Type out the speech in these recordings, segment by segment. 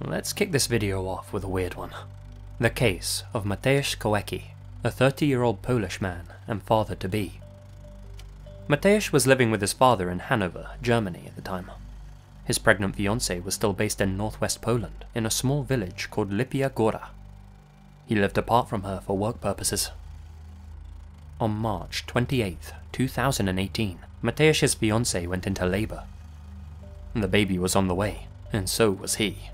Let's kick this video off with a weird one. The case of Mateusz Koecki, a 30-year-old Polish man and father-to-be. Mateusz was living with his father in Hanover, Germany at the time. His pregnant fiancée was still based in northwest Poland, in a small village called Lipia Góra. He lived apart from her for work purposes. On March 28, 2018, Mateusz's fiancée went into labour. The baby was on the way, and so was he.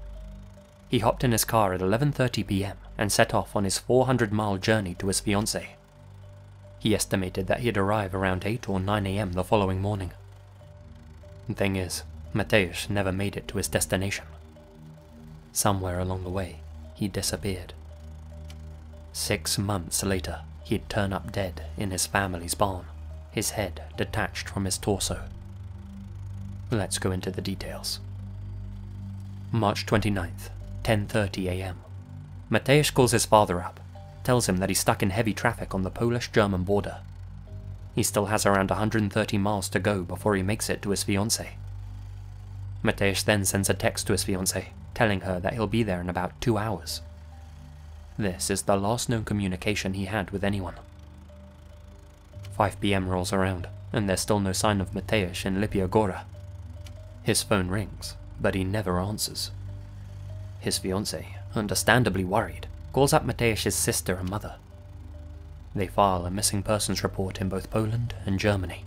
He hopped in his car at 11:30 PM and set off on his 400-mile journey to his fiancée. He estimated that he'd arrive around 8 or 9 AM the following morning. The thing is, Mateusz never made it to his destination. Somewhere along the way, he disappeared. 6 months later, he'd turn up dead in his family's barn, his head detached from his torso. Let's go into the details. March 29th, 10:30 AM. Mateusz calls his father up, tells him that he's stuck in heavy traffic on the Polish-German border. He still has around 130 miles to go before he makes it to his fiancée. Mateusz then sends a text to his fiancée, telling her that he'll be there in about 2 hours. This is the last known communication he had with anyone. 5 PM rolls around, and there's still no sign of Mateusz in Lipia Góra. His phone rings, but he never answers. His fiancée, understandably worried, calls up Mateusz's sister and mother. They file a missing persons report in both Poland and Germany.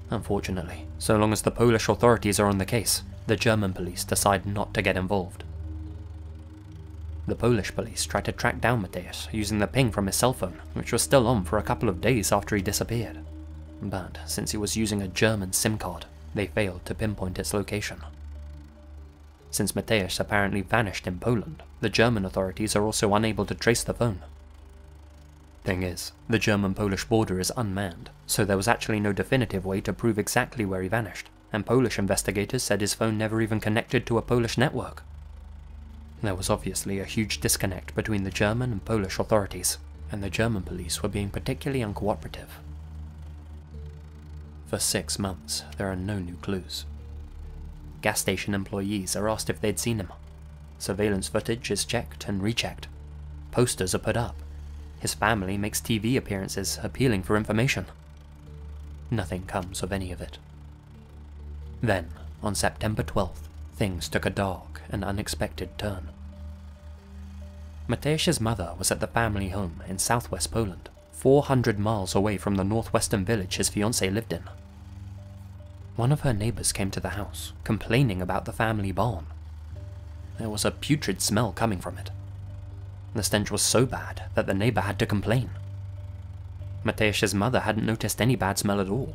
Unfortunately, so long as the Polish authorities are on the case, the German police decide not to get involved. The Polish police try to track down Mateusz using the ping from his cell phone, which was still on for a couple of days after he disappeared. But since he was using a German SIM card, they failed to pinpoint its location. Since Mateusz apparently vanished in Poland, the German authorities are also unable to trace the phone. Thing is, the German-Polish border is unmanned, so there was actually no definitive way to prove exactly where he vanished, and Polish investigators said his phone never even connected to a Polish network. There was obviously a huge disconnect between the German and Polish authorities, and the German police were being particularly uncooperative. For 6 months, there are no new clues. Gas station employees are asked if they'd seen him. Surveillance footage is checked and rechecked. Posters are put up. His family makes TV appearances appealing for information. Nothing comes of any of it. Then, on September 12th, things took a dark and unexpected turn. Mateusz's mother was at the family home in southwest Poland, 400 miles away from the northwestern village his fiancée lived in. One of her neighbours came to the house, complaining about the family barn. There was a putrid smell coming from it. The stench was so bad that the neighbour had to complain. Mateusz's mother hadn't noticed any bad smell at all.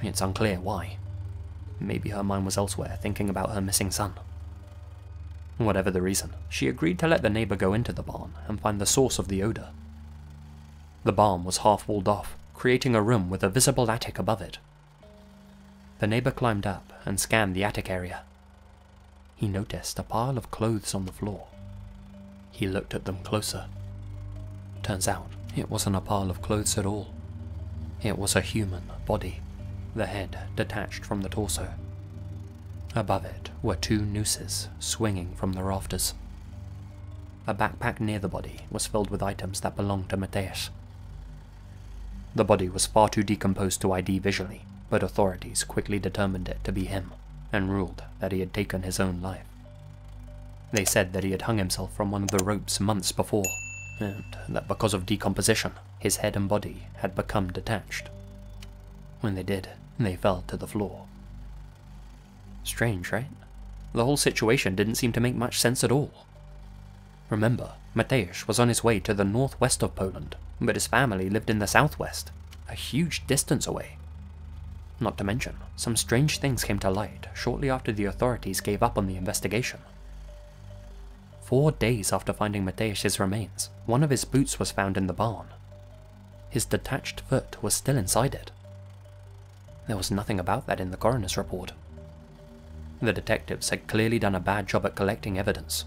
It's unclear why. Maybe her mind was elsewhere, thinking about her missing son. Whatever the reason, she agreed to let the neighbour go into the barn and find the source of the odour. The barn was half walled off, creating a room with a visible attic above it. The neighbour climbed up and scanned the attic area. He noticed a pile of clothes on the floor. He looked at them closer. Turns out, it wasn't a pile of clothes at all. It was a human body, the head detached from the torso. Above it were 2 nooses swinging from the rafters. A backpack near the body was filled with items that belonged to Mateusz. The body was far too decomposed to ID visually, but authorities quickly determined it to be him, and ruled that he had taken his own life. They said that he had hung himself from one of the ropes months before, and that because of decomposition, his head and body had become detached. When they did, they fell to the floor. Strange, right? The whole situation didn't seem to make much sense at all. Remember, Mateusz was on his way to the northwest of Poland, but his family lived in the southwest, a huge distance away. Not to mention, some strange things came to light shortly after the authorities gave up on the investigation. 4 days after finding Mateusz's remains, one of his boots was found in the barn. His detached foot was still inside it. There was nothing about that in the coroner's report. The detectives had clearly done a bad job at collecting evidence.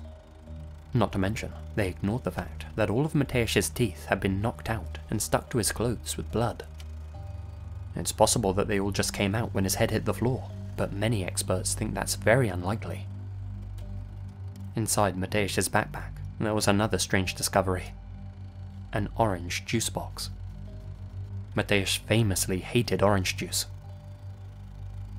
Not to mention, they ignored the fact that all of Mateusz's teeth had been knocked out and stuck to his clothes with blood. It's possible that they all just came out when his head hit the floor, but many experts think that's very unlikely. Inside Mateusz's backpack, there was another strange discovery. An orange juice box. Mateusz famously hated orange juice.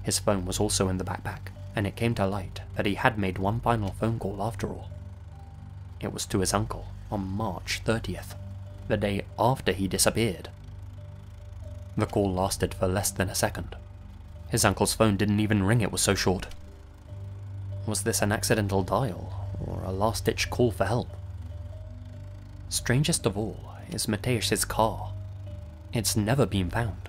His phone was also in the backpack, and it came to light that he had made one final phone call after all. It was to his uncle on March 30th, the day after he disappeared. The call lasted for less than a second. His uncle's phone didn't even ring, it was so short. Was this an accidental dial, or a last-ditch call for help? Strangest of all is Mateusz's car. It's never been found.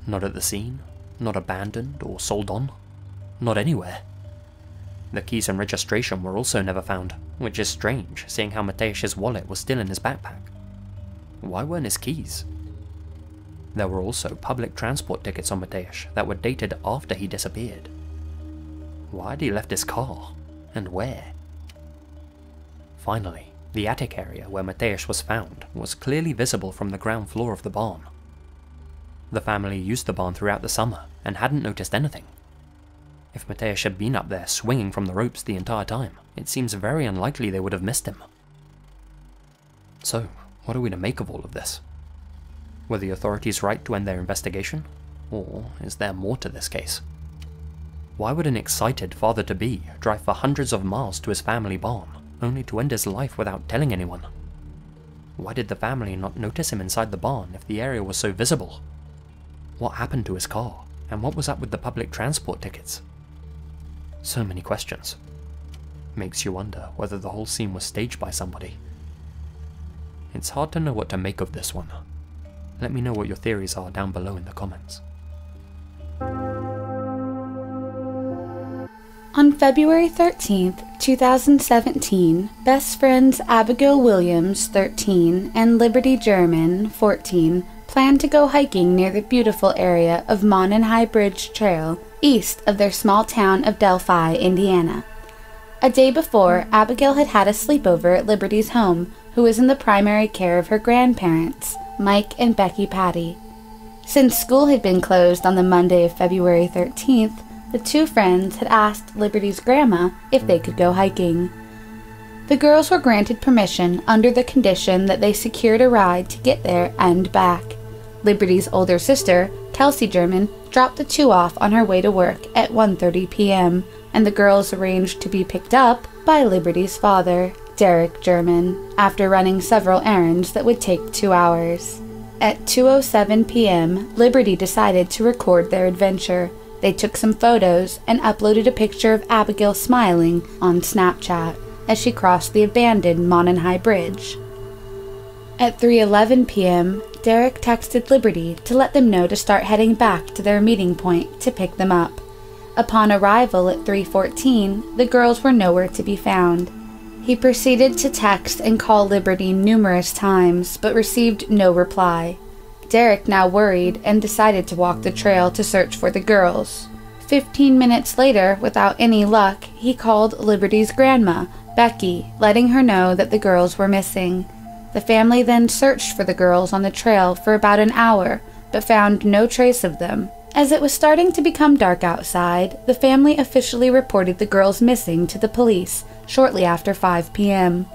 Not at the scene, not abandoned or sold on, not anywhere. The keys and registration were also never found, which is strange, seeing how Mateusz's wallet was still in his backpack. Why weren't his keys? There were also public transport tickets on Mateusz that were dated after he disappeared. Why had he left his car, and where? Finally, the attic area where Mateusz was found was clearly visible from the ground floor of the barn. The family used the barn throughout the summer and hadn't noticed anything. If Mateusz had been up there swinging from the ropes the entire time, it seems very unlikely they would have missed him. So, what are we to make of all of this? Were the authorities right to end their investigation? Or is there more to this case? Why would an excited father-to-be drive for hundreds of miles to his family barn, only to end his life without telling anyone? Why did the family not notice him inside the barn if the area was so visible? What happened to his car, and what was up with the public transport tickets? So many questions. Makes you wonder whether the whole scene was staged by somebody. It's hard to know what to make of this one. Let me know what your theories are down below in the comments. On February 13th, 2017, best friends Abigail Williams, 13, and Liberty German, 14, planned to go hiking near the beautiful area of Monenhigh Bridge Trail, east of their small town of Delphi, Indiana. A day before, Abigail had had a sleepover at Liberty's home, who was in the primary care of her grandparents, Mike and Becky Patty. Since school had been closed on the Monday of February 13th, the two friends had asked Liberty's grandma if they could go hiking. The girls were granted permission under the condition that they secured a ride to get there and back. Liberty's older sister, Kelsey German, dropped the two off on her way to work at 1:30 p.m., and the girls arranged to be picked up by Liberty's father, Derek German, after running several errands that would take 2 hours. At 2:07 p.m., Liberty decided to record their adventure. They took some photos and uploaded a picture of Abigail smiling on Snapchat as she crossed the abandoned Monenhigh Bridge. At 3:11 p.m., Derek texted Liberty to let them know to start heading back to their meeting point to pick them up. Upon arrival at 3:14, the girls were nowhere to be found. He proceeded to text and call Liberty numerous times, but received no reply. Derek now worried and decided to walk the trail to search for the girls. 15 minutes later, without any luck, he called Liberty's grandma, Becky, letting her know that the girls were missing. The family then searched for the girls on the trail for about an hour, but found no trace of them. As it was starting to become dark outside, the family officially reported the girls missing to the police shortly after 5 p.m.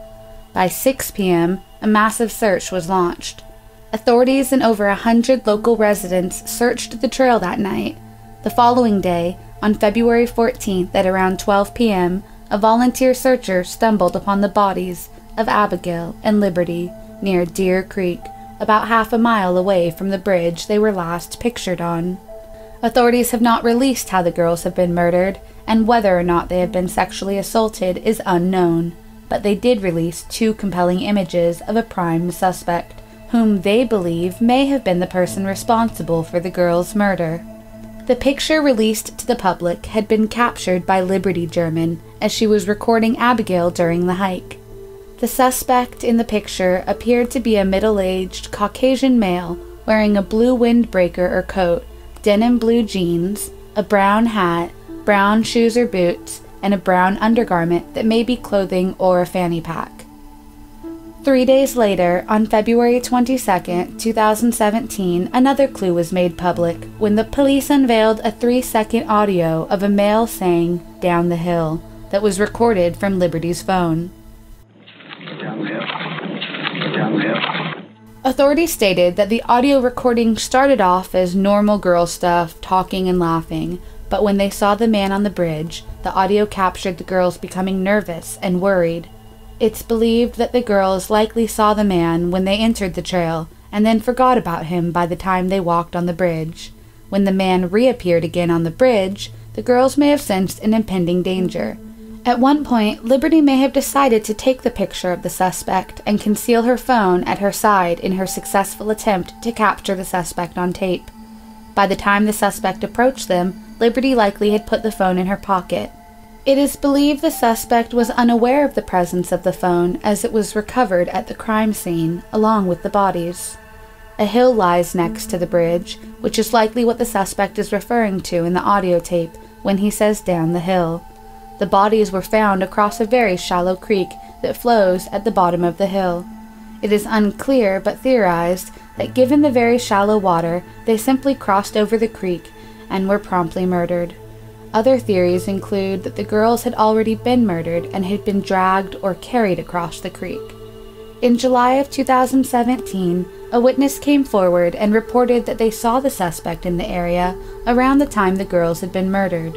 By 6 p.m., a massive search was launched. Authorities and over 100 local residents searched the trail that night. The following day, on February 14th at around 12 p.m., a volunteer searcher stumbled upon the bodies of Abigail and Liberty near Deer Creek, about half a mile away from the bridge they were last pictured on. Authorities have not released how the girls have been murdered, and whether or not they have been sexually assaulted is unknown, but they did release 2 compelling images of a prime suspect, whom they believe may have been the person responsible for the girls' murder. The picture released to the public had been captured by Liberty German as she was recording Abigail during the hike. The suspect in the picture appeared to be a middle-aged Caucasian male wearing a blue windbreaker or coat, denim blue jeans, a brown hat, brown shoes or boots, and a brown undergarment that may be clothing or a fanny pack. 3 days later, on February 22, 2017, another clue was made public when the police unveiled a 3-second audio of a male saying, "down the hill," that was recorded from Liberty's phone. Authorities stated that the audio recording started off as normal girl stuff, talking and laughing, but when they saw the man on the bridge, the audio captured the girls becoming nervous and worried. It's believed that the girls likely saw the man when they entered the trail, and then forgot about him by the time they walked on the bridge. When the man reappeared again on the bridge, the girls may have sensed an impending danger. At one point, Liberty may have decided to take the picture of the suspect and conceal her phone at her side in her successful attempt to capture the suspect on tape. By the time the suspect approached them, Liberty likely had put the phone in her pocket. It is believed the suspect was unaware of the presence of the phone as it was recovered at the crime scene, along with the bodies. A hill lies next to the bridge, which is likely what the suspect is referring to in the audio tape when he says down the hill. The bodies were found across a very shallow creek that flows at the bottom of the hill. It is unclear but theorized that given the very shallow water, they simply crossed over the creek and were promptly murdered. Other theories include that the girls had already been murdered and had been dragged or carried across the creek. In July of 2017, a witness came forward and reported that they saw the suspect in the area around the time the girls had been murdered.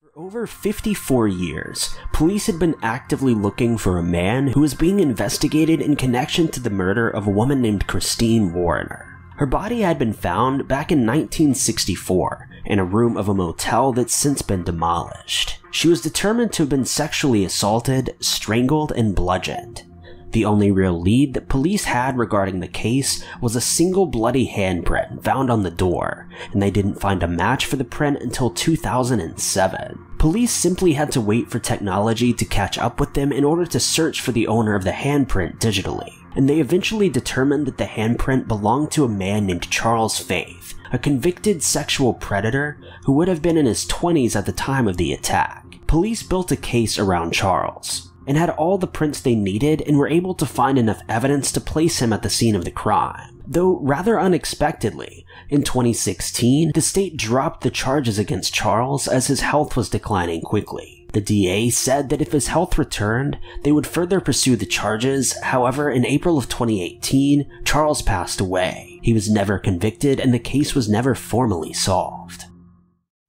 For over 54 years, police had been actively looking for a man who was being investigated in connection to the murder of a woman named Christine Warrener. Her body had been found back in 1964 in a room of a motel that's since been demolished. She was determined to have been sexually assaulted, strangled, and bludgeoned. The only real lead that police had regarding the case was a single bloody handprint found on the door, and they didn't find a match for the print until 2007. Police simply had to wait for technology to catch up with them in order to search for the owner of the handprint digitally, and they eventually determined that the handprint belonged to a man named Charles Faith, a convicted sexual predator who would have been in his 20s at the time of the attack. Police built a case around Charles, and had all the prints they needed and were able to find enough evidence to place him at the scene of the crime. Though rather unexpectedly, in 2016, the state dropped the charges against Charles as his health was declining quickly. The DA said that if his health returned, they would further pursue the charges. However, in April of 2018, Charles passed away. He was never convicted and the case was never formally solved.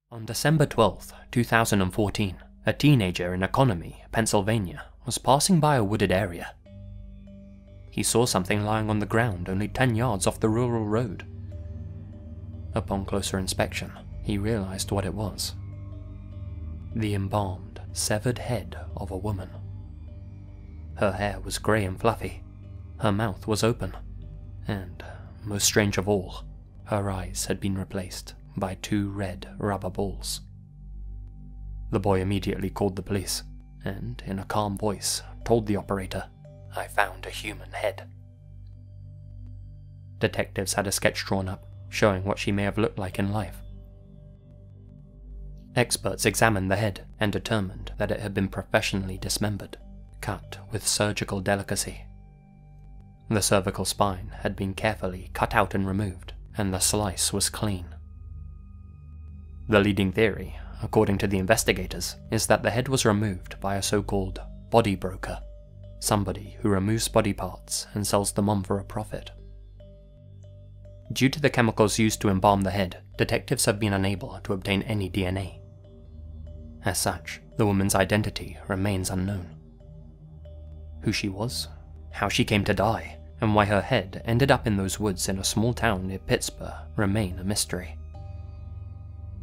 On December 12, 2014, a teenager in Economy, Pennsylvania, was passing by a wooded area. He saw something lying on the ground only 10 yards off the rural road. Upon closer inspection, he realized what it was. The embalmed, severed head of a woman. Her hair was grey and fluffy, her mouth was open, and, most strange of all, her eyes had been replaced by 2 red rubber balls. The boy immediately called the police, and, in a calm voice, told the operator, "I found a human head." Detectives had a sketch drawn up, showing what she may have looked like in life. Experts examined the head and determined that it had been professionally dismembered, cut with surgical delicacy. The cervical spine had been carefully cut out and removed, and the slice was clean. The leading theory, according to the investigators, is that the head was removed by a so-called body broker, somebody who removes body parts and sells them on for a profit. Due to the chemicals used to embalm the head, detectives have been unable to obtain any DNA. As such, the woman's identity remains unknown. Who she was, how she came to die, and why her head ended up in those woods in a small town near Pittsburgh remain a mystery.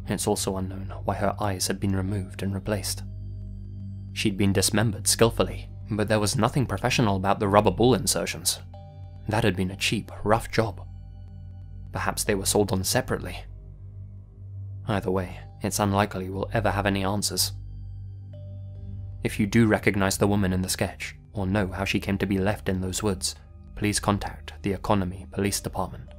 It's also unknown why her eyes had been removed and replaced. She'd been dismembered skillfully, but there was nothing professional about the rubber ball insertions. That had been a cheap, rough job. Perhaps they were sold on separately. Either way, it's unlikely we'll ever have any answers. If you do recognize the woman in the sketch, or know how she came to be left in those woods, please contact the Economy Police Department.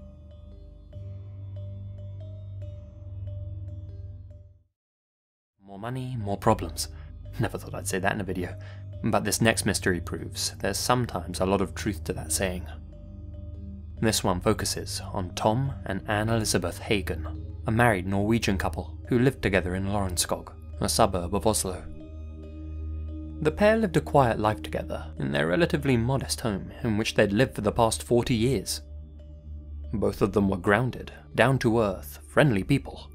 More money, more problems. Never thought I'd say that in a video. But this next mystery proves there's sometimes a lot of truth to that saying. This one focuses on Tom and Anne Elizabeth Hagen, a married Norwegian couple who lived together in Lørenskog, a suburb of Oslo. The pair lived a quiet life together in their relatively modest home in which they'd lived for the past 40 years. Both of them were grounded, down-to-earth, friendly people.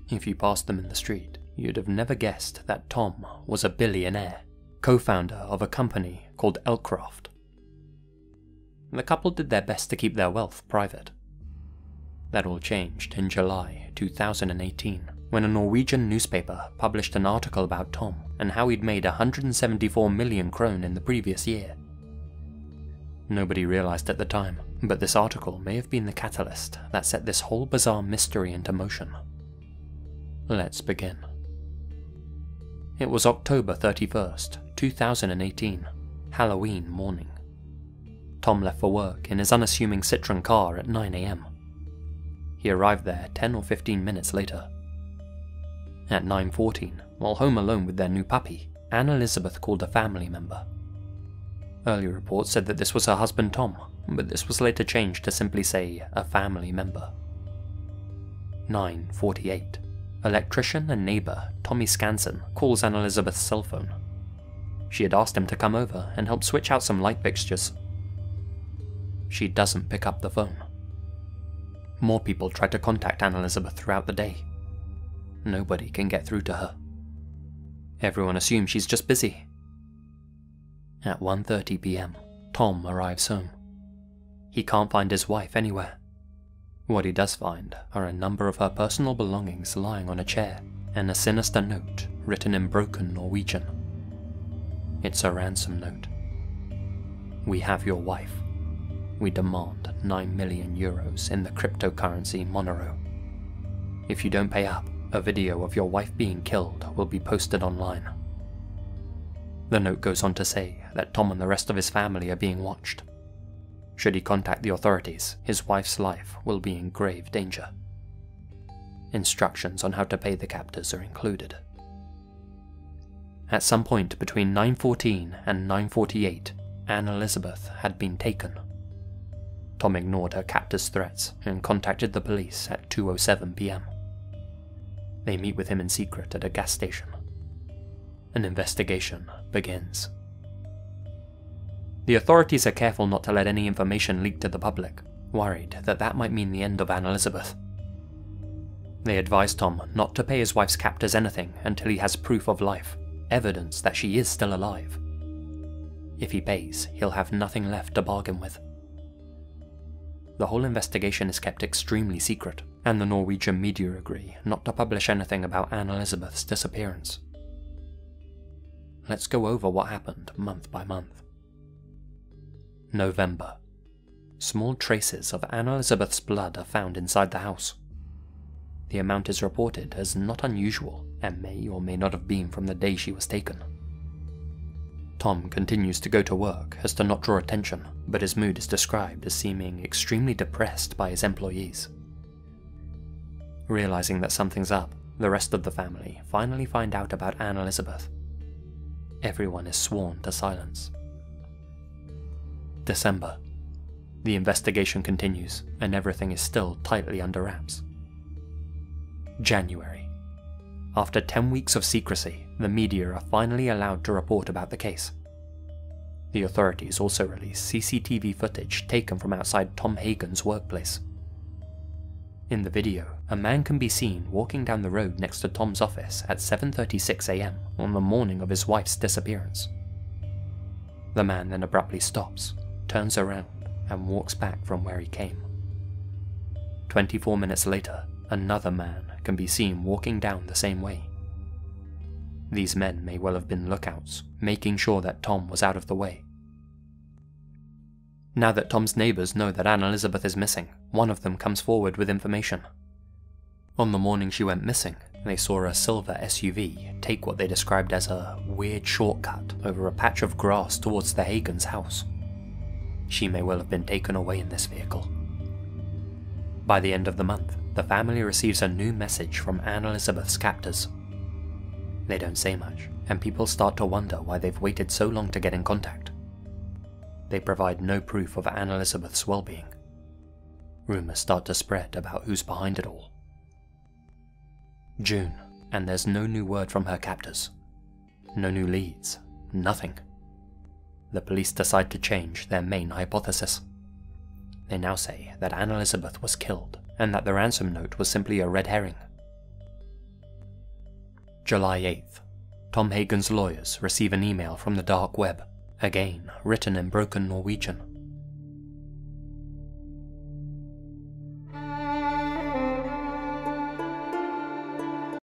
If you passed them in the street, you'd have never guessed that Tom was a billionaire, co-founder of a company called Elcraft. The couple did their best to keep their wealth private. That all changed in July 2018, when a Norwegian newspaper published an article about Tom and how he'd made 174 million krone in the previous year. Nobody realized at the time, but this article may have been the catalyst that set this whole bizarre mystery into motion. Let's begin. It was October 31st, 2018, Halloween morning. Tom left for work in his unassuming Citroen car at 9 AM. He arrived there 10 or 15 minutes later. At 9:14, while home alone with their new puppy, Anne Elizabeth called a family member. Early reports said that this was her husband Tom, but this was later changed to simply say a family member. 9:48. Electrician and neighbour Tommy Skansen calls Anne Elizabeth's cell phone. She had asked him to come over and help switch out some light fixtures. She doesn't pick up the phone. More people try to contact Anne Elizabeth throughout the day. Nobody can get through to her. Everyone assumes she's just busy. At 1:30 PM, Tom arrives home. He can't find his wife anywhere. What he does find are a number of her personal belongings lying on a chair and a sinister note written in broken Norwegian. It's a ransom note. "We have your wife. We demand 9 million euros in the cryptocurrency Monero. If you don't pay up, a video of your wife being killed will be posted online." The note goes on to say that Tom and the rest of his family are being watched. Should he contact the authorities, his wife's life will be in grave danger. Instructions on how to pay the captors are included. At some point between 9:14 and 9:48, Anne Elizabeth had been taken. Tom ignored her captor's threats and contacted the police at 2:07 PM. They meet with him in secret at a gas station. An investigation begins. The authorities are careful not to let any information leak to the public, worried that that might mean the end of Anne Elizabeth. They advise Tom not to pay his wife's captors anything until he has proof of life, evidence that she is still alive. If he pays, he'll have nothing left to bargain with. The whole investigation is kept extremely secret, and the Norwegian media agree not to publish anything about Anne Elizabeth's disappearance. Let's go over what happened month by month. November. Small traces of Anne Elizabeth's blood are found inside the house. The amount is reported as not unusual and may or may not have been from the day she was taken. Tom continues to go to work as to not draw attention, but his mood is described as seeming extremely depressed by his employees. Realizing that something's up, the rest of the family finally find out about Anne Elizabeth. Everyone is sworn to silence. December. The investigation continues, and everything is still tightly under wraps. January. After 10 weeks of secrecy, the media are finally allowed to report about the case. The authorities also release CCTV footage taken from outside Tom Hagen's workplace. In the video, a man can be seen walking down the road next to Tom's office at 7:36 AM on the morning of his wife's disappearance. The man then abruptly stops, turns around, and walks back from where he came. 24 minutes later, another man can be seen walking down the same way. These men may well have been lookouts, making sure that Tom was out of the way. Now that Tom's neighbours know that Anne Elizabeth is missing, one of them comes forward with information. On the morning she went missing, they saw a silver SUV take what they described as a weird shortcut over a patch of grass towards the Hagen's house. She may well have been taken away in this vehicle. By the end of the month, the family receives a new message from Anne Elizabeth's captors. They don't say much, and people start to wonder why they've waited so long to get in contact. They provide no proof of Anne Elizabeth's well-being. Rumours start to spread about who's behind it all. June. and there's no new word from her captors. No new leads, nothing. The police decide to change their main hypothesis. They now say that Anne Elizabeth was killed, and that the ransom note was simply a red herring. July 8th. Tom Hagen's lawyers receive an email from the dark web, again written in broken Norwegian.